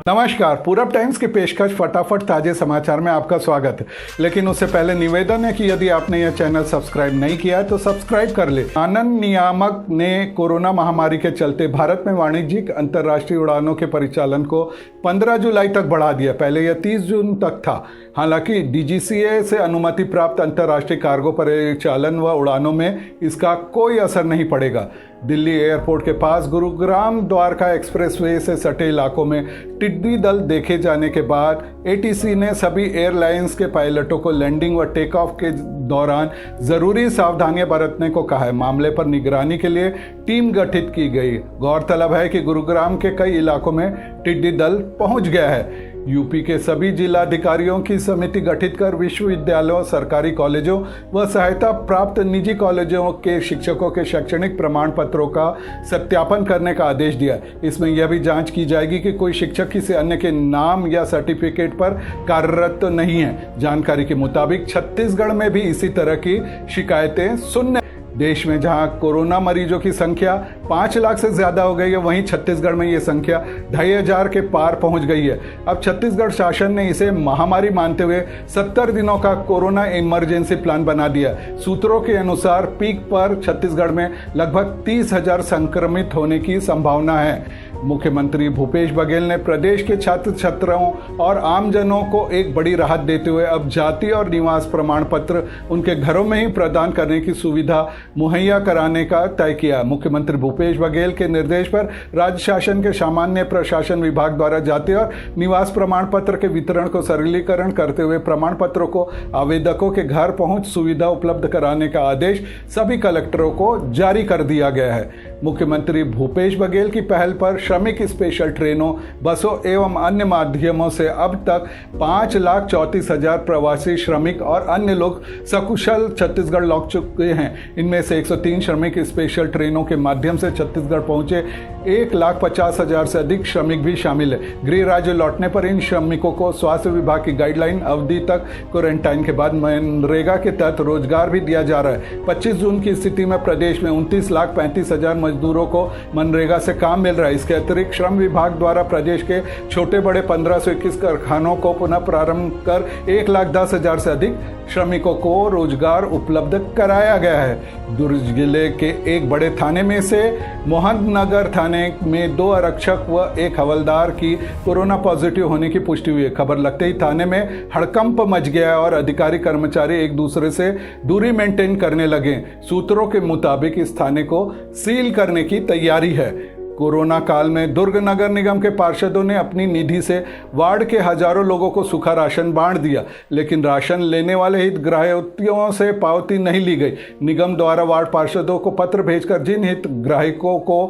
नमस्कार, पूरब टाइम्स की पेशकश फटाफट ताजे समाचार में आपका स्वागत है। लेकिन उससे पहले निवेदन है कि यदि आपने यह चैनल सब्सक्राइब नहीं किया है तो सब्सक्राइब कर ले। आनंद नियामक ने कोरोना महामारी के चलते भारत में वाणिज्यिक अंतर्राष्ट्रीय उड़ानों के परिचालन को 15 जुलाई तक बढ़ा दिया। पहले यह 30 जून तक था। हालांकि डीजीसीए से अनुमति प्राप्त अंतर्राष्ट्रीय कार्गो परिचालन व उड़ानों में इसका कोई असर नहीं पड़ेगा। दिल्ली एयरपोर्ट के पास गुरुग्राम द्वारका एक्सप्रेसवे से सटे इलाकों में टिड्डी दल देखे जाने के बाद एटीसी ने सभी एयरलाइंस के पायलटों को लैंडिंग व टेक ऑफ के दौरान जरूरी सावधानियां बरतने को कहा है। मामले पर निगरानी के लिए टीम गठित की गई। गौरतलब है कि गुरुग्राम के कई इलाकों में टिड्डी दल पहुंच गया है। यूपी के सभी जिलाधिकारियों की समिति गठित कर विश्वविद्यालयों, सरकारी कॉलेजों व सहायता प्राप्त निजी कॉलेजों के शिक्षकों के शैक्षणिक प्रमाण पत्रों का सत्यापन करने का आदेश दिया। इसमें यह भी जांच की जाएगी कि कोई शिक्षक किसी अन्य के नाम या सर्टिफिकेट पर कार्यरत तो नहीं है। जानकारी के मुताबिक छत्तीसगढ़ में भी इसी तरह की शिकायतें सुनने। देश में जहां कोरोना मरीजों की संख्या 5 लाख से ज्यादा हो गई है, वहीं छत्तीसगढ़ में ये संख्या 2500 के पार पहुंच गई है। अब छत्तीसगढ़ शासन ने इसे महामारी मानते हुए 70 दिनों का कोरोना इमरजेंसी प्लान बना दिया। सूत्रों के अनुसार पीक पर छत्तीसगढ़ में लगभग 30,000 संक्रमित होने की संभावना है। मुख्यमंत्री भूपेश बघेल ने प्रदेश के छात्र छात्राओं और आमजनों को एक बड़ी राहत देते हुए अब जाति और निवास प्रमाण पत्र उनके घरों में ही प्रदान करने की सुविधा मुहैया कराने का तय किया। मुख्यमंत्री भूपेश बघेल के निर्देश पर राज्य शासन के सामान्य प्रशासन विभाग द्वारा जाति और निवास प्रमाण पत्र के वितरण को सरलीकरण करते हुए प्रमाण पत्रों को आवेदकों के घर पहुंच सुविधा उपलब्ध कराने का आदेश सभी कलेक्टरों को जारी कर दिया गया है। मुख्यमंत्री भूपेश बघेल की पहल पर श्रमिक स्पेशल ट्रेनों, बसों एवं अन्य माध्यमों से अब तक 5,34,000 प्रवासी श्रमिक और अन्य लोग सकुशल छत्तीसगढ़ लौट चुके हैं। इनमें से 103 श्रमिक स्पेशल ट्रेनों के माध्यम से छत्तीसगढ़ पहुंचे 1,50,000 से अधिक श्रमिक भी शामिल है। गृह राज्य लौटने पर इन श्रमिकों को स्वास्थ्य विभाग की गाइडलाइन अवधि तक क्वारंटाइन के बाद मनरेगा के तहत रोजगार भी दिया जा रहा है। 25 जून की स्थिति में प्रदेश में 29,35,000 मजदूरों को मनरेगा से काम मिल रहा है। इसके अतिरिक्त श्रम विभाग द्वारा प्रदेश के छोटे बड़े 1521 कारखानों को पुनः प्रारंभ कर 1,10,000 से अधिक श्रमिकों को रोजगार उपलब्ध कराया गया है। दुर्ग जिले के एक बड़े थाने में से मोहननगर थाने में 2 आरक्षक व 1 हवलदार की कोरोना पॉजिटिव होने की पुष्टि हुई है। खबर लगते ही थाने में हड़कंप मच गया और अधिकारी कर्मचारी एक दूसरे से दूरी मेंटेन करने लगे। सूत्रों के मुताबिक इस थाने को सील करने की तैयारी है। कोरोना काल में दुर्ग नगर निगम के पार्षदों ने अपनी निधि से वार्ड के हजारों लोगों को सूखा राशन बांट दिया, लेकिन राशन लेने वाले हितग्राहियों से पावती नहीं ली गई। निगम द्वारा वार्ड पार्षदों को पत्र भेजकर जिन हितग्राहिकों को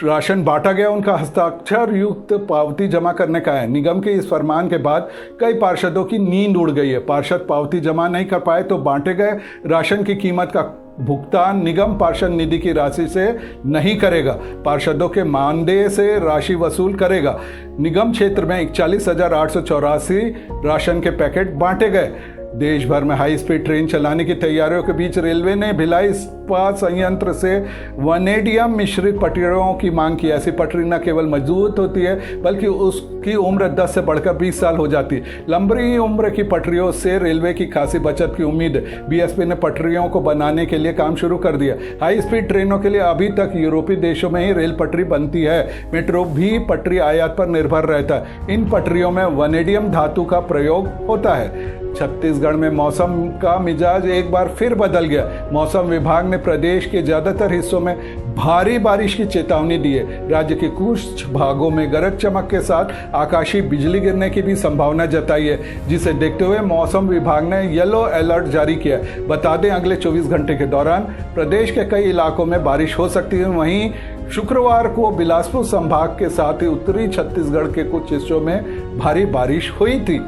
राशन बांटा गया उनका हस्ताक्षर युक्त पावती जमा करने का है। निगम के इस फरमान के बाद कई पार्षदों की नींद उड़ गई है। पार्षद पावती जमा नहीं कर पाए तो बांटे गए राशन की कीमत का भुगतान निगम पार्षद निधि की राशि से नहीं करेगा, पार्षदों के मानदेय से राशि वसूल करेगा। निगम क्षेत्र में 41,884 राशन के पैकेट बांटे गए। देश भर में हाई स्पीड ट्रेन चलाने की तैयारियों के बीच रेलवे ने भिलाई इस्पात संयंत्र से वनेडियम मिश्रित पटरियों की मांग की। ऐसी पटरी न केवल मजबूत होती है बल्कि उसकी उम्र 10 से बढ़कर 20 साल हो जाती है। लंबी उम्र की पटरियों से रेलवे की खासी बचत की उम्मीद है। बीएसपी ने पटरियों को बनाने के लिए काम शुरू कर दिया। हाई स्पीड ट्रेनों के लिए अभी तक यूरोपीय देशों में ही रेल पटरी बनती है। मेट्रो भी पटरी आयात पर निर्भर रहता है। इन पटरियों में वनेडियम धातु का प्रयोग होता है। छत्तीसगढ़ में मौसम का मिजाज एक बार फिर बदल गया। मौसम विभाग ने प्रदेश के ज्यादातर हिस्सों में भारी बारिश की चेतावनी दी है। राज्य के कुछ भागों में गरज चमक के साथ आकाशीय बिजली गिरने की भी संभावना जताई है, जिसे देखते हुए मौसम विभाग ने येलो अलर्ट जारी किया। बता दें, अगले 24 घंटे के दौरान प्रदेश के कई इलाकों में बारिश हो सकती है। वहीं शुक्रवार को बिलासपुर संभाग के साथ ही उत्तरी छत्तीसगढ़ के कुछ हिस्सों में भारी बारिश हुई थी।